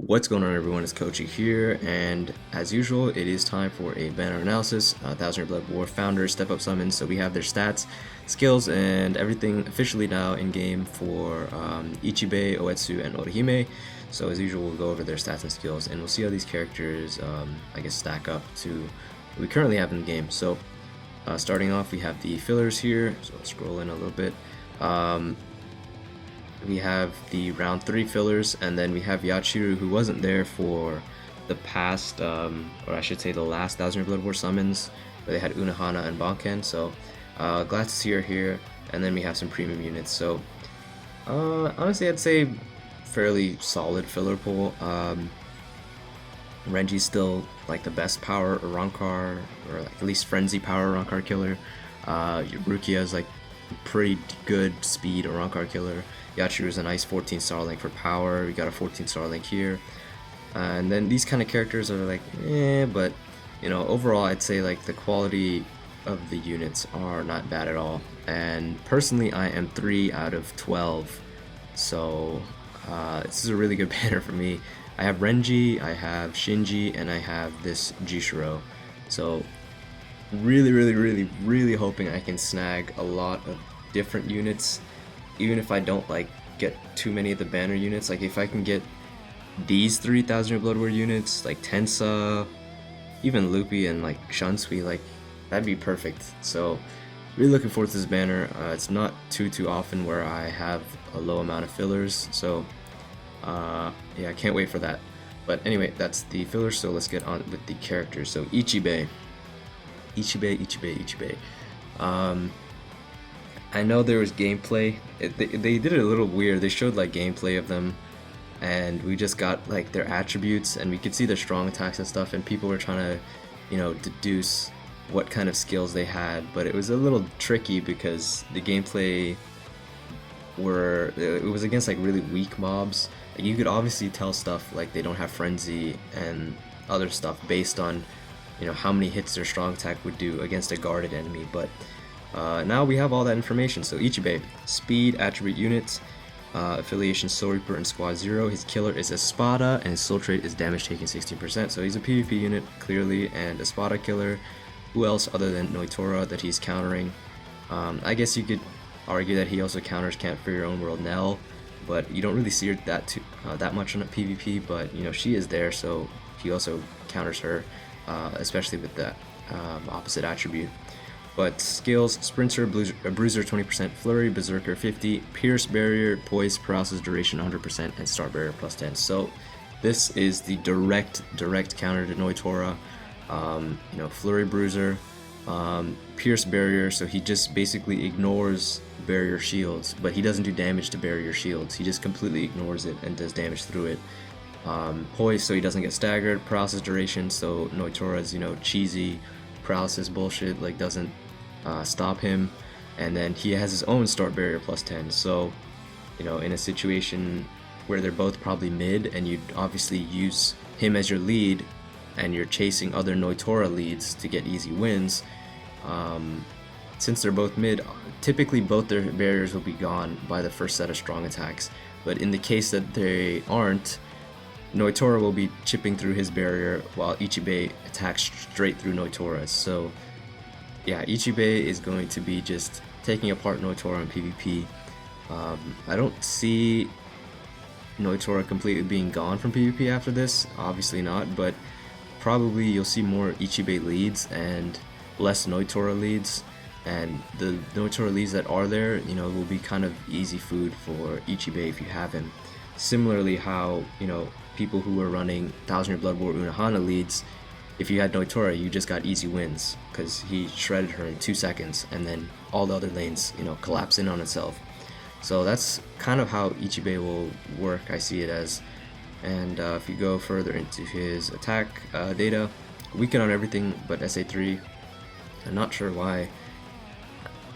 What's going on, everyone? It's Kochyy here, and as usual, it is time for a banner analysis. Thousand Year Blood War founders, step up summons, so we have their stats, skills, and everything officially now in game for Ichibe, Oetsu, and Orihime. So as usual, we'll go over their stats and skills, and we'll see how these characters, I guess, stack up to what we currently have in the game. So starting off, we have the fillers here. So let's scroll in a little bit. We have the round 3 fillers, and then we have Yachiru, who wasn't there for the past, or I should say the last Thousand Year Blood War summons, where they had Unohana and Banken, so glad to see her here. And then we have some premium units, so honestly I'd say fairly solid filler pool. Renji's still like the best power Rankar, or like at least frenzy power Rankar killer. Rukia is like pretty good speed Rankar killer. Yachiru is a nice 14-star link for power. We got a 14-star link here. And then these kind of characters are like, but you know, overall I'd say like the quality of the units are not bad at all. And personally, I am 3 out of 12. So this is a really good banner for me. I have Renji, I have Shinji, and I have this Jishiro. So really hoping I can snag a lot of different units, even if I don't like get too many of the banner units. Like if I can get these 3,000 Year Blood War units, like Tensa, even Luffy, and like Shunsui, like that'd be perfect. So really looking forward to this banner. It's not too often where I have a low amount of fillers, so yeah, I can't wait for that. But anyway, that's the fillers, so let's get on with the characters. So Ichibe. I know there was gameplay. They did it a little weird. They showed like gameplay of them, and we just got like their attributes, and we could see their strong attacks and stuff, and people were trying to, you know, deduce what kind of skills they had, but it was a little tricky because the gameplay it was against like really weak mobs. Like, you could obviously tell stuff like they don't have frenzy and other stuff based on, you know, how many hits their strong attack would do against a guarded enemy, but now we have all that information. So Ichibe, speed, attribute units, affiliation Soul Reaper and Squad 0. His killer is Espada, and his soul trait is damage taken 16%. So he's a PvP unit, clearly, and Espada killer. Who else other than Noitora that he's countering? I guess you could argue that he also counters Camp for Your Own World Nell, but you don't really see her that much on a PvP, but you know, she is there, so he also counters her, especially with that opposite attribute. But skills: Sprinter, Bruiser 20%, Flurry, Berserker 50, Pierce Barrier, Poise, Paralysis Duration 100%, and Start Barrier plus 10. So this is the direct counter to Noitora. You know, Flurry, Bruiser, Pierce Barrier, so he just basically ignores barrier shields, but he doesn't do damage to barrier shields. He just completely ignores it and does damage through it. Poise, so he doesn't get staggered. Paralysis Duration, so Noitora's, you know, cheesy paralysis bullshit like doesn't stop him, and then he has his own Start Barrier plus 10. So, you know, in a situation where they're both probably mid, and you'd obviously use him as your lead, and you're chasing other Noitora leads to get easy wins, since they're both mid, typically both their barriers will be gone by the first set of strong attacks. But in the case that they aren't, Noitora will be chipping through his barrier while Ichibe attacks straight through Noitora's. So yeah, Ichibe is going to be just taking apart Noitora in PvP. I don't see Noitora completely being gone from PvP after this, obviously not, but probably you'll see more Ichibe leads and less Noitora leads, and the Noitora leads that are there, you know, will be kind of easy food for Ichibe if you have him. Similarly, how, you know, people who were running Thousand Year Blood War Unohana leads, if you had Noitora, you just got easy wins because he shredded her in 2 seconds, and then all the other lanes, you know, collapse in on itself. So that's kind of how Ichibe will work, I see it as. And if you go further into his attack data, weaken on everything but SA3. I'm not sure why.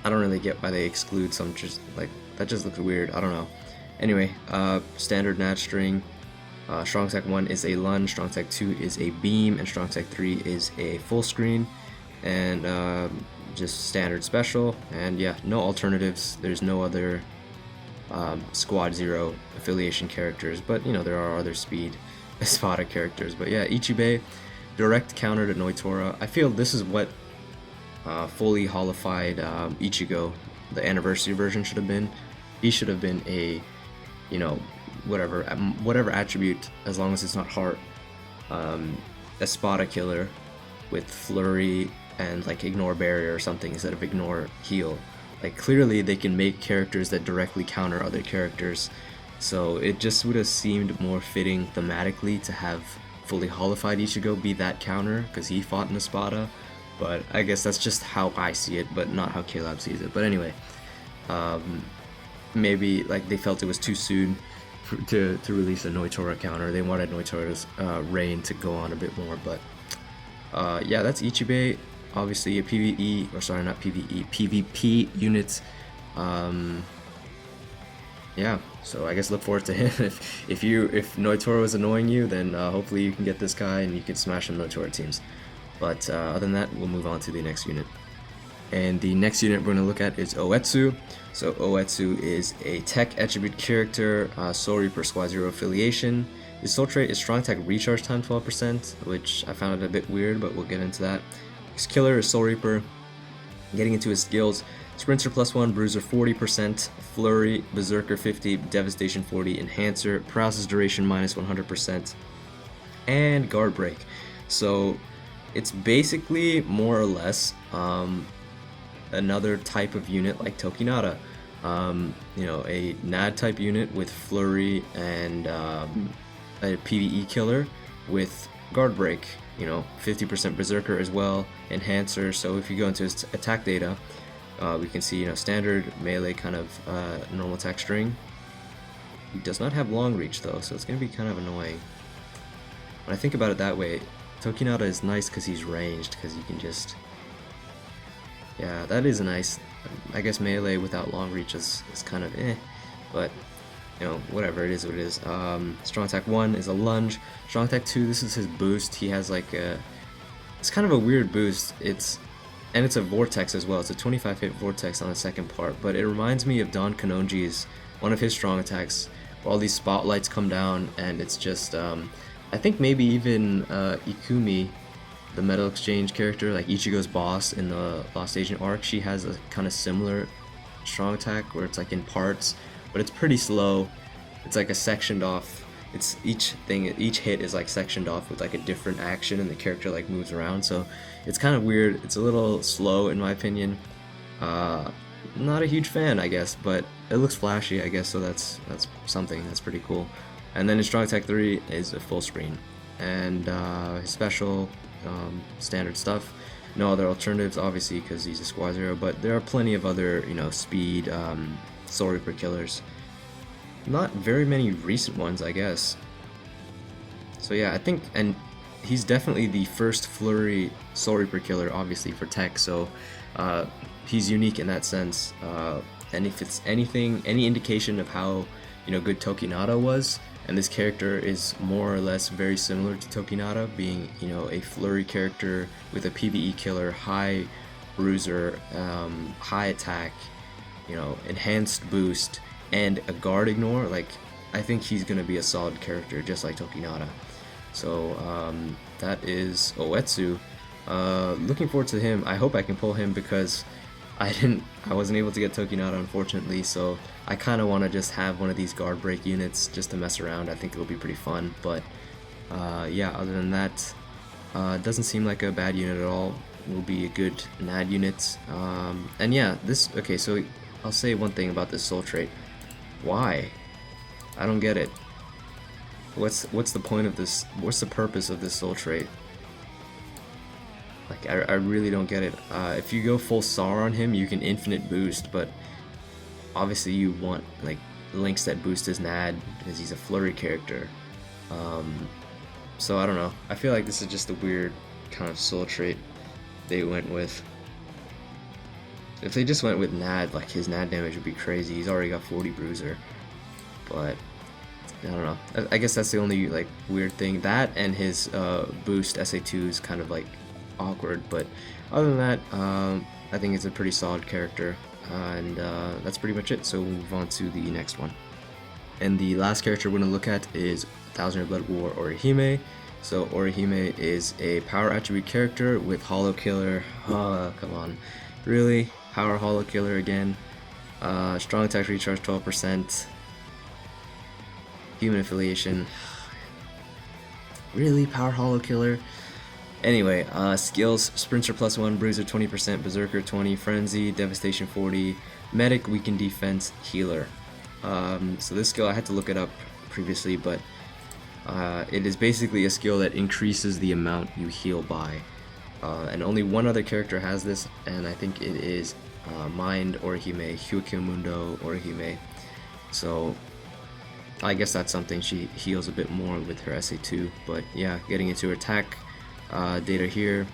I don't really get why they exclude some, just like that just looks weird. I don't know. Anyway, standard Nat string. Strong Attack 1 is a lunge, Strong Attack 2 is a beam, and Strong Attack 3 is a full screen, and just standard special. And yeah, no alternatives. There's no other Squad 0 affiliation characters, but you know, there are other speed Espada characters. But yeah, Ichibe, direct counter to Noitora. I feel this is what fully holified Ichigo, the anniversary version, should have been. He should have been a, you know, whatever attribute, as long as it's not heart, Espada killer with flurry and like ignore barrier or something instead of ignore heal. Like clearly they can make characters that directly counter other characters, so it just would have seemed more fitting thematically to have fully holified Ichigo be that counter because he fought in Espada. But I guess that's just how I see it, but not how K-Lab sees it. But anyway, maybe like they felt it was too soon to release a Noitora counter. They wanted Noitora's reign to go on a bit more. But yeah, that's Ichibe. Obviously a PvE, or sorry, not PvE, PvP unit. Yeah, so I guess look forward to him. If Noitora was annoying you, then hopefully you can get this guy and you can smash some Noitora teams. But other than that, we'll move on to the next unit. And the next unit we're going to look at is Oetsu. So Oetsu is a tech attribute character, Soul Reaper Squad 0 affiliation. His soul trait is strong attack recharge time 12%, which I found it a bit weird, but we'll get into that. His killer is Soul Reaper. Getting into his skills, Sprinter +1, Bruiser 40%, Flurry, Berserker 50, Devastation 40, Enhancer, Paralysis duration -100%, and Guard Break. So it's basically more or less another type of unit like Tokinata. You know, a NAD type unit with Flurry and a PvE killer with Guard Break. You know, 50% Berserker as well, Enhancer. So if you go into his attack data, we can see, you know, standard melee kind of normal attack string. He does not have long reach though, so it's going to be kind of annoying. When I think about it that way, Tokinata is nice because he's ranged, because you can just... Yeah, that is nice. I guess melee without long reach is kind of eh, but you know, whatever, it is what it is. Strong attack 1 is a lunge. Strong attack 2, this is his boost. He has like a... It's kind of a weird boost. It's a vortex as well. It's a 25 hit vortex on the second part, but it reminds me of Don Kanonji's, one of his strong attacks, where all these spotlights come down, and it's just... I think maybe even Ikumi, the Metal Exchange character, like Ichigo's boss in the Lost Agent arc, she has a kind of similar strong attack where it's like in parts, but it's pretty slow. It's like a sectioned off. It's each hit is like sectioned off with like a different action, and the character like moves around. So it's kind of weird. It's a little slow in my opinion. Not a huge fan, I guess, but it looks flashy, I guess. So that's something. That's pretty cool. And then his strong attack 3 is a full screen, and his special standard stuff. No other alternatives, obviously, because he's a Squad 0, but there are plenty of other, you know, speed Soul Reaper killers. Not very many recent ones, I guess. So yeah, I think, and he's definitely the first Flurry Soul Reaper killer, obviously, for tech, so he's unique in that sense. And if it's anything, any indication of how, you know, good Tokinata was, and this character is more or less very similar to Tokinata, being, you know, a Flurry character with a PvE killer, high bruiser, high attack, you know, enhanced boost, and a guard ignore. Like, I think he's gonna be a solid character, just like Tokinata. So that is Oetsu. Looking forward to him. I hope I can pull him, because I wasn't able to get Tokinata, unfortunately, so I kind of want to just have one of these guard break units just to mess around. I think it'll be pretty fun, but yeah, other than that, it doesn't seem like a bad unit at all. It will be a good NAD unit. And yeah, okay, so I'll say one thing about this soul trait. Why? I don't get it. What's the point of this? What's the purpose of this soul trait? Like, I really don't get it. If you go full SAR on him, you can infinite boost, but obviously you want like links that boost his NAD because he's a Flurry character. So I don't know. I feel like this is just a weird kind of soul trait they went with. If they just went with NAD, like his NAD damage would be crazy. He's already got 40 bruiser, but I don't know. I guess that's the only like weird thing. That and his boost SA2 is kind of like awkward, but other than that, I think it's a pretty solid character, and that's pretty much it. So we'll move on to the next one. And the last character we're going to look at is 1000 Year Blood War Orihime. So Orihime is a power attribute character with Hollow Killer. Oh, come on. Really? Power Hollow Killer again. Strong attack recharge 12%. Human affiliation. Really? Power Hollow Killer? Anyway, skills: Sprinter +1, Bruiser 20%, Berserker 20, Frenzy, Devastation 40, Medic, Weaken Defense, Healer. So this skill, I had to look it up previously, but it is basically a skill that increases the amount you heal by. And only one other character has this, and I think it is Mind Orihime, Hyukyumundo Orihime. So I guess that's something. She heals a bit more with her SA2, but yeah, getting into her attack data here.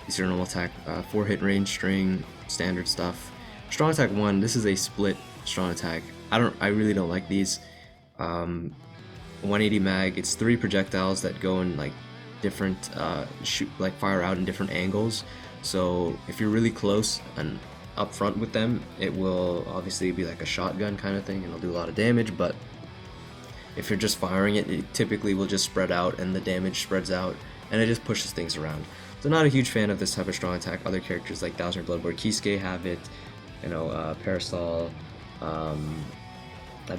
These are normal attack, 4 hit range, string, standard stuff. Strong attack 1, this is a split strong attack. I really don't like these. 180 mag, it's 3 projectiles that go in like different, fire out in different angles. So if you're really close and up front with them, it will obviously be like a shotgun kind of thing and it'll do a lot of damage, but if you're just firing it, it typically will just spread out and the damage spreads out and it just pushes things around. So not a huge fan of this type of strong attack. Other characters like 1000 Year Blood War Kisuke have it, you know, Parasol, I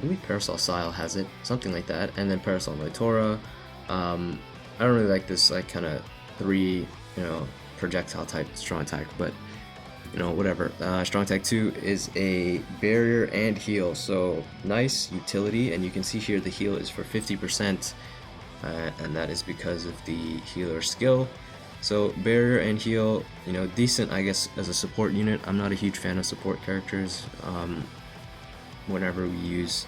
believe Parasol Sile has it, something like that, and then Parasol Noitora. I don't really like this like kind of 3, you know, projectile type strong attack, but you know, whatever. Strong attack 2 is a barrier and heal, so nice utility, and you can see here the heal is for 50%, and that is because of the healer skill. So barrier and heal, you know, decent I guess as a support unit. I'm not a huge fan of support characters whenever we use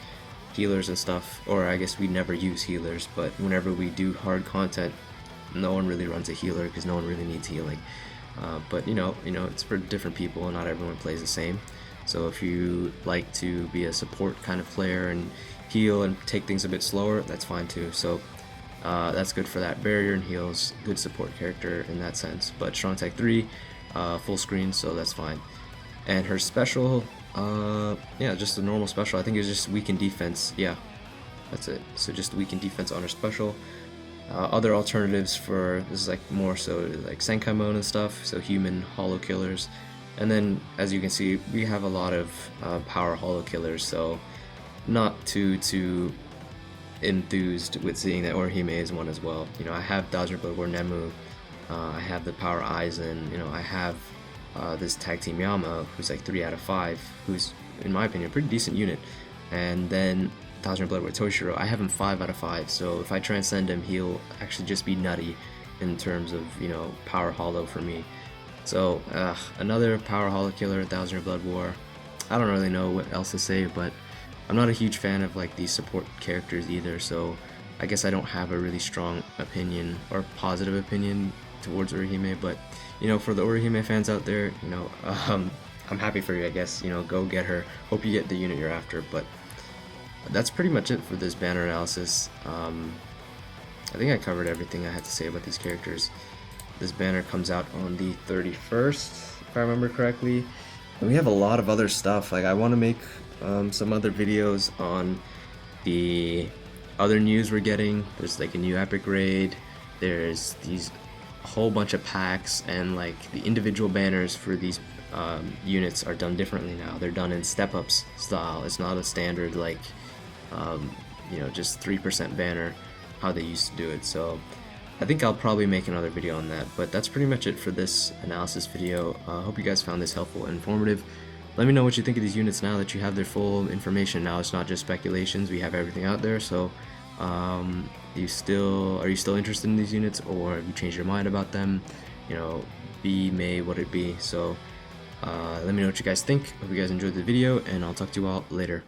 healers and stuff, or I guess we never use healers, but whenever we do hard content, no one really runs a healer because no one really needs healing. But you know, it's for different people and not everyone plays the same. So if you like to be a support kind of player and heal and take things a bit slower, that's fine too. So that's good for that. Barrier and heals, good support character in that sense. But strong attack 3, full screen, so that's fine. And her special, yeah, just a normal special. I think it's just weaken defense. Yeah, that's it. So just weaken defense on her special. Other alternatives for this is like more so like Senkai mode and stuff, so human hollow killers. And then as you can see, we have a lot of power hollow killers, so not too enthused with seeing that Orihime is one as well. You know, I have 1000 Year Blood War Nemu, I have the power Aizen, you know, I have this tag team Yama, who's like 3 out of 5, who's in my opinion a pretty decent unit. And then 1000 Year Blood War Toshiro, I have him 5 out of 5, so if I transcend him, he'll actually just be nutty in terms of, you know, power hollow for me. So another power hollow killer, 1000 Year Blood War. I don't really know what else to say, but I'm not a huge fan of like these support characters either, so I guess I don't have a really strong opinion or positive opinion towards Orihime. But you know, for the Orihime fans out there, you know, I'm happy for you, I guess. You know, go get her. Hope you get the unit you're after. But that's pretty much it for this banner analysis. I think I covered everything I had to say about these characters. This banner comes out on the 31st, if I remember correctly. And we have a lot of other stuff. Like, I want to make some other videos on the other news we're getting. There's like a new epic raid. There's these whole bunch of packs, and like the individual banners for these units are done differently now. They're done in step-ups style. It's not a standard like you know, just 3% banner how they used to do it. So I think I'll probably make another video on that, but that's pretty much it for this analysis video. Hope you guys found this helpful and informative. Let me know what you think of these units now that you have their full information. Now it's not just speculations, we have everything out there. So are you still interested in these units, or have you changed your mind about them? You know, be may what it be. So let me know what you guys think. Hope you guys enjoyed the video, and I'll talk to you all later.